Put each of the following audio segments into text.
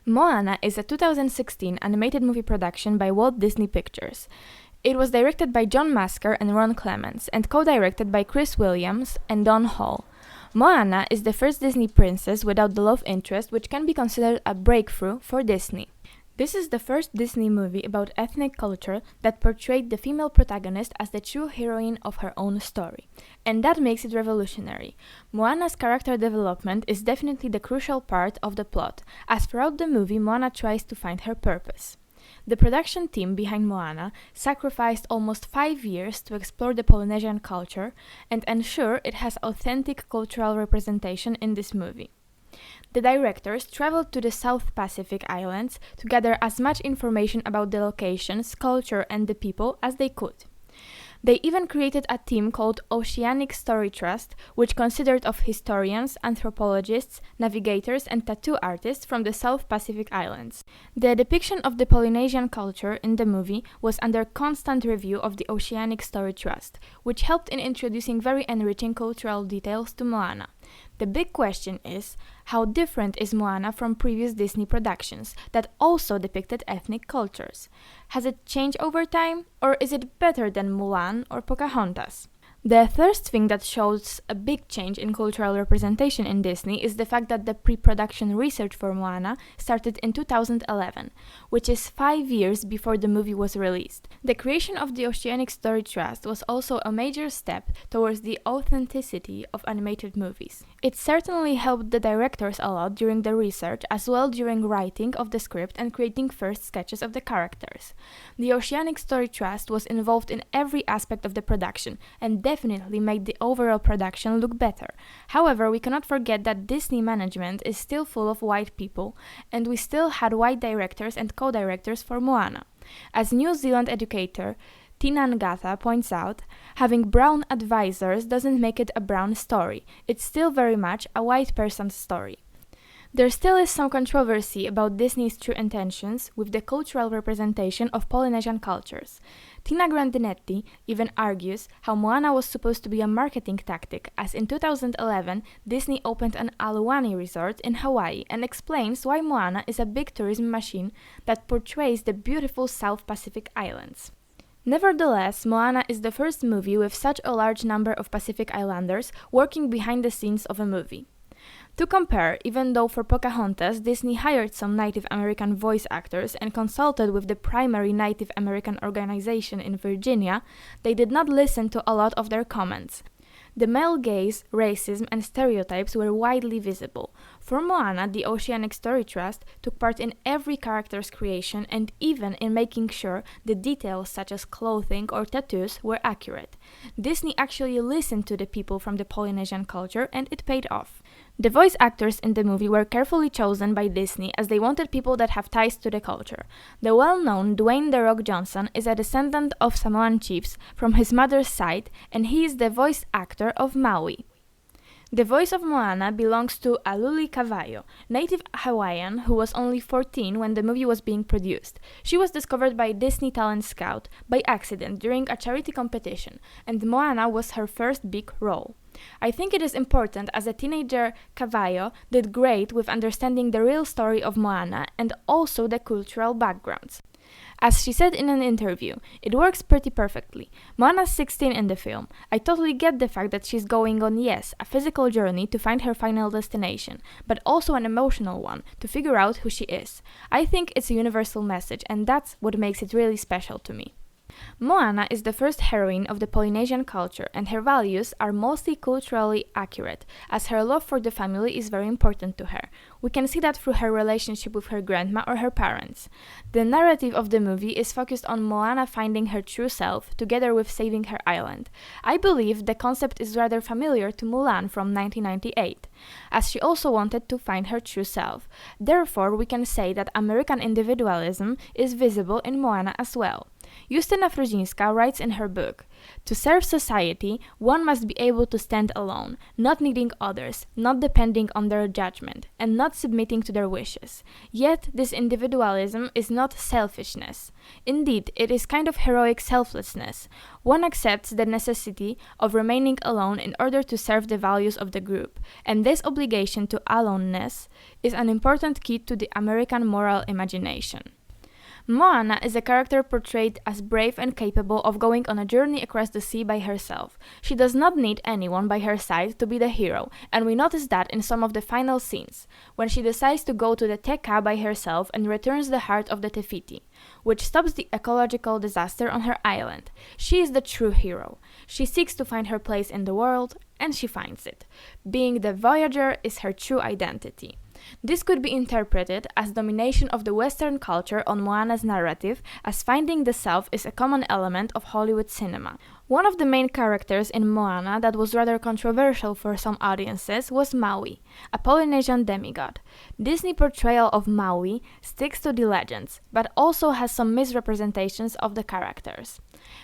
Moana is a 2016 animated movie production by Walt Disney Pictures. It was directed by John Masker and Ron Clements and co-directed by Chris Williams and Don Hall. Moana is the first Disney princess without the love interest, which can be considered a breakthrough for Disney. This is the first Disney movie about ethnic culture that portrayed the female protagonist as the true heroine of her own story. And that makes it revolutionary. Moana's character development is definitely the crucial part of the plot, as throughout the movie Moana tries to find her purpose. The production team behind Moana sacrificed almost 5 years to explore the Polynesian culture and ensure it has authentic cultural representation in this movie. The directors traveled to the South Pacific Islands to gather as much information about the locations, culture, and the people as they could. They even created a team called Oceanic Story Trust, which consisted of historians, anthropologists, navigators, and tattoo artists from the South Pacific Islands. The depiction of the Polynesian culture in the movie was under constant review of the Oceanic Story Trust, which helped in introducing very enriching cultural details to Moana. The big question is, how different is Moana from previous Disney productions that also depicted ethnic cultures? Has it changed over time, or is it better than Mulan or Pocahontas? The first thing that shows a big change in cultural representation in Disney is the fact that the pre-production research for Moana started in 2011, which is 5 years before the movie was released. The creation of the Oceanic Story Trust was also a major step towards the authenticity of animated movies. It certainly helped the directors a lot during the research, as well during writing of the script and creating first sketches of the characters. The Oceanic Story Trust was involved in every aspect of the production and definitely made the overall production look better. However, we cannot forget that Disney management is still full of white people, and we still had white directors and co-directors for Moana. As New Zealand educator Tina Ngata points out, having brown advisors doesn't make it a brown story. It's still very much a white person's story. There still is some controversy about Disney's true intentions with the cultural representation of Polynesian cultures. Tina Grandinetti even argues how Moana was supposed to be a marketing tactic, as in 2011 Disney opened an Aulani resort in Hawaii and explains why Moana is a big tourism machine that portrays the beautiful South Pacific Islands. Nevertheless, Moana is the first movie with such a large number of Pacific Islanders working behind the scenes of a movie. To compare, even though for Pocahontas Disney hired some Native American voice actors and consulted with the primary Native American organization in Virginia, they did not listen to a lot of their comments. The male gaze, racism, and stereotypes were widely visible. For Moana, the Oceanic Story Trust took part in every character's creation and even in making sure the details such as clothing or tattoos were accurate. Disney actually listened to the people from the Polynesian culture, and it paid off. The voice actors in the movie were carefully chosen by Disney as they wanted people that have ties to the culture. The well-known Dwayne "The Rock" Johnson is a descendant of Samoan chiefs from his mother's side, and he is the voice actor of Maui. The voice of Moana belongs to Aluli Cavallo, native Hawaiian who was only 14 when the movie was being produced. She was discovered by Disney Talent Scout by accident during a charity competition, and Moana was her first big role. I think it is important, as a teenager, Cavallo did great with understanding the real story of Moana and also the cultural backgrounds. As she said in an interview, it works pretty perfectly. Moana's 16 in the film. I totally get the fact that she's going on, yes, a physical journey to find her final destination, but also an emotional one, to figure out who she is. I think it's a universal message, and that's what makes it really special to me. Moana is the first heroine of the Polynesian culture, and her values are mostly culturally accurate, as her love for the family is very important to her. We can see that through her relationship with her grandma or her parents. The narrative of the movie is focused on Moana finding her true self, together with saving her island. I believe the concept is rather familiar to Mulan from 1998, as she also wanted to find her true self. Therefore, we can say that American individualism is visible in Moana as well. Justyna Frudzińska writes in her book, "To serve society, one must be able to stand alone, not needing others, not depending on their judgment, and not submitting to their wishes. Yet this individualism is not selfishness. Indeed, it is kind of heroic selflessness. One accepts the necessity of remaining alone in order to serve the values of the group, and this obligation to aloneness is an important key to the American moral imagination." Moana is a character portrayed as brave and capable of going on a journey across the sea by herself. She does not need anyone by her side to be the hero, and we notice that in some of the final scenes, when she decides to go to the Teka by herself and returns the heart of the Te Fiti, which stops the ecological disaster on her island. She is the true hero. She seeks to find her place in the world, and she finds it. Being the voyager is her true identity. This could be interpreted as domination of the Western culture on Moana's narrative, as finding the self is a common element of Hollywood cinema. One of the main characters in Moana that was rather controversial for some audiences was Maui, a Polynesian demigod. Disney portrayal of Maui sticks to the legends, but also has some misrepresentations of the characters.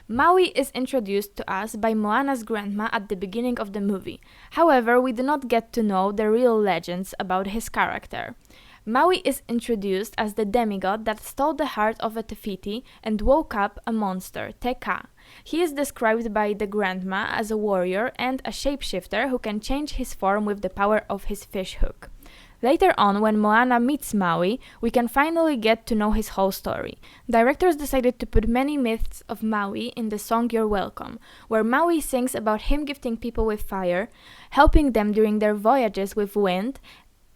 Maui is introduced to us by Moana's grandma at the beginning of the movie. However, we do not get to know the real legends about his character. Maui is introduced as the demigod that stole the heart of a Te Fiti and woke up a monster, Teka. He is described by the grandma as a warrior and a shapeshifter who can change his form with the power of his fishhook. Later on, when Moana meets Maui, we can finally get to know his whole story. Directors decided to put many myths of Maui in the song You're Welcome, where Maui sings about him gifting people with fire, helping them during their voyages with wind,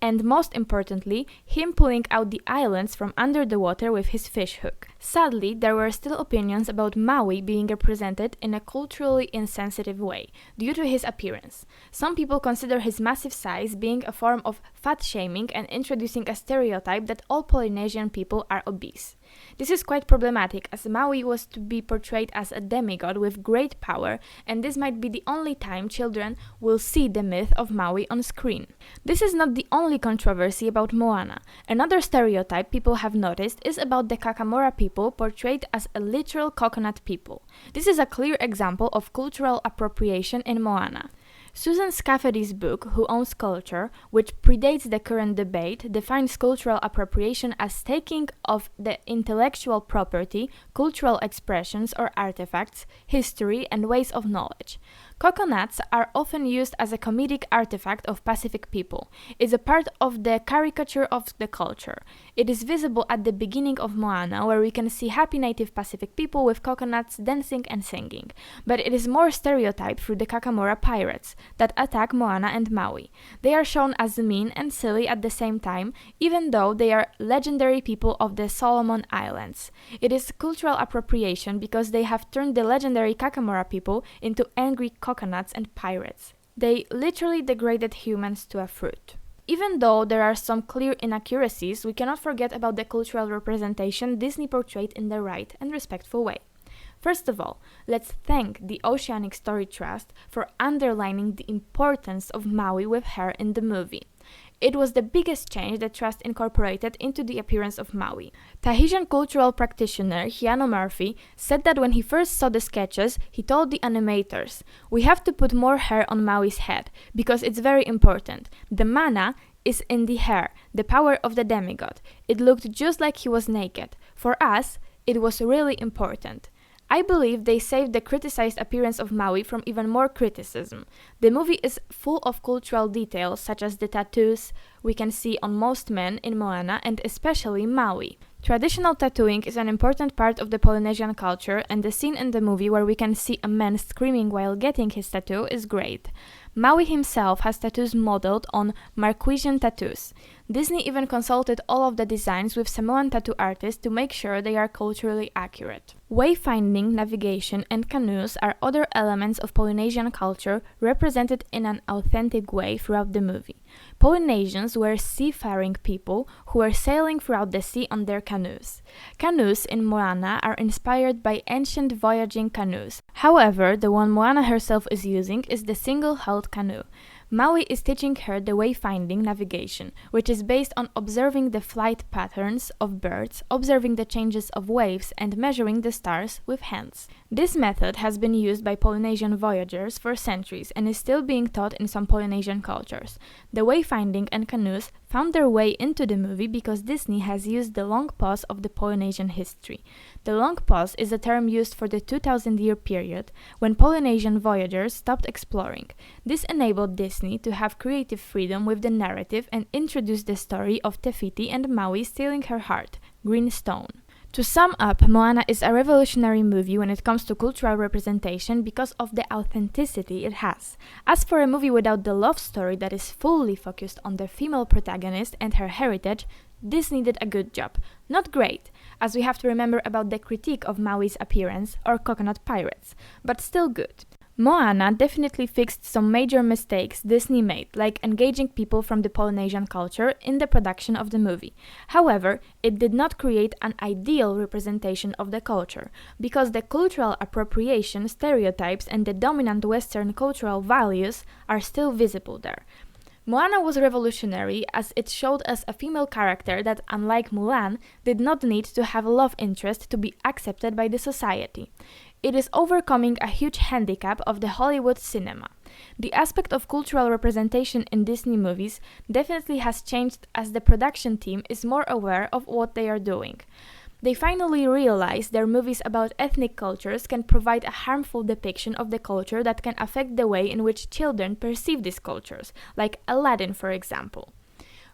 and most importantly, him pulling out the islands from under the water with his fishhook. Sadly, there were still opinions about Maui being represented in a culturally insensitive way, due to his appearance. Some people consider his massive size being a form of fat-shaming and introducing a stereotype that all Polynesian people are obese. This is quite problematic, as Maui was to be portrayed as a demigod with great power, and this might be the only time children will see the myth of Maui on screen. This is not the only controversy about Moana. Another stereotype people have noticed is about the Kakamora people portrayed as a literal coconut people. This is a clear example of cultural appropriation in Moana. Susan Scafferty's book, Who Owns Culture, which predates the current debate, defines cultural appropriation as taking of the intellectual property, cultural expressions or artifacts, history, and ways of knowledge. Coconuts are often used as a comedic artifact of Pacific people. It's a part of the caricature of the culture. It is visible at the beginning of Moana, where we can see happy native Pacific people with coconuts dancing and singing. But it is more stereotyped through the Kakamora pirates that attack Moana and Maui. They are shown as mean and silly at the same time, even though they are legendary people of the Solomon Islands. It is cultural appropriation because they have turned the legendary Kakamora people into angry coconuts and pirates. They literally degraded humans to a fruit. Even though there are some clear inaccuracies, we cannot forget about the cultural representation Disney portrayed in the right and respectful way. First of all, let's thank the Oceanic Story Trust for underlining the importance of Maui with her in the movie. It was the biggest change the Trust incorporated into the appearance of Maui. Tahitian cultural practitioner Hiano Murphy said that when he first saw the sketches, he told the animators, "We have to put more hair on Maui's head, because it's very important. The mana is in the hair, the power of the demigod. It looked just like he was naked. For us, it was really important." I believe they saved the criticized appearance of Maui from even more criticism. The movie is full of cultural details such as the tattoos we can see on most men in Moana and especially Maui. Traditional tattooing is an important part of the Polynesian culture, and the scene in the movie where we can see a man screaming while getting his tattoo is great. Maui himself has tattoos modeled on Marquesian tattoos. Disney even consulted all of the designs with Samoan tattoo artists to make sure they are culturally accurate. Wayfinding, navigation, and canoes are other elements of Polynesian culture represented in an authentic way throughout the movie. Polynesians were seafaring people who were sailing throughout the sea on their canoes. Canoes in Moana are inspired by ancient voyaging canoes. However, the one Moana herself is using is the single-hulled canoe. Maui is teaching her the wayfinding navigation, which is based on observing the flight patterns of birds, observing the changes of waves, and measuring the stars with hands. This method has been used by Polynesian voyagers for centuries and is still being taught in some Polynesian cultures. The wayfinding and canoes found their way into the movie because Disney has used the long pause of the Polynesian history. The long pause is a term used for the 2,000-year period when Polynesian voyagers stopped exploring. This enabled Disney to have creative freedom with the narrative and introduce the story of Te Fiti and Maui stealing her heart, Green Stone. To sum up, Moana is a revolutionary movie when it comes to cultural representation because of the authenticity it has. As for a movie without the love story that is fully focused on the female protagonist and her heritage, Disney did a good job. Not great, as we have to remember about the critique of Maui's appearance or Coconut Pirates, but still good. Moana definitely fixed some major mistakes Disney made, like engaging people from the Polynesian culture in the production of the movie. However, it did not create an ideal representation of the culture, because the cultural appropriation, stereotypes, and the dominant Western cultural values are still visible there. Moana was revolutionary as it showed us a female character that, unlike Mulan, did not need to have a love interest to be accepted by the society. It is overcoming a huge handicap of the Hollywood cinema. The aspect of cultural representation in Disney movies definitely has changed as the production team is more aware of what they are doing. They finally realize their movies about ethnic cultures can provide a harmful depiction of the culture that can affect the way in which children perceive these cultures, like Aladdin, for example.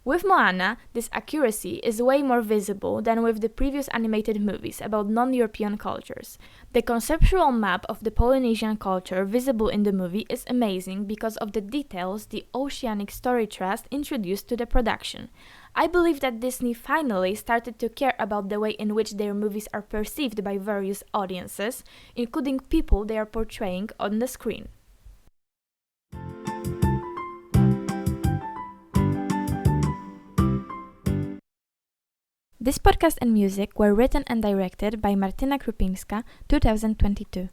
With Moana, this accuracy is way more visible than with the previous animated movies about non-European cultures. The conceptual map of the Polynesian culture visible in the movie is amazing because of the details the oceanic story trust introduced to the production. I believe that Disney finally started to care about the way in which their movies are perceived by various audiences, including people they are portraying on the screen. This podcast and music were written and directed by Martyna Krupinska, 2022.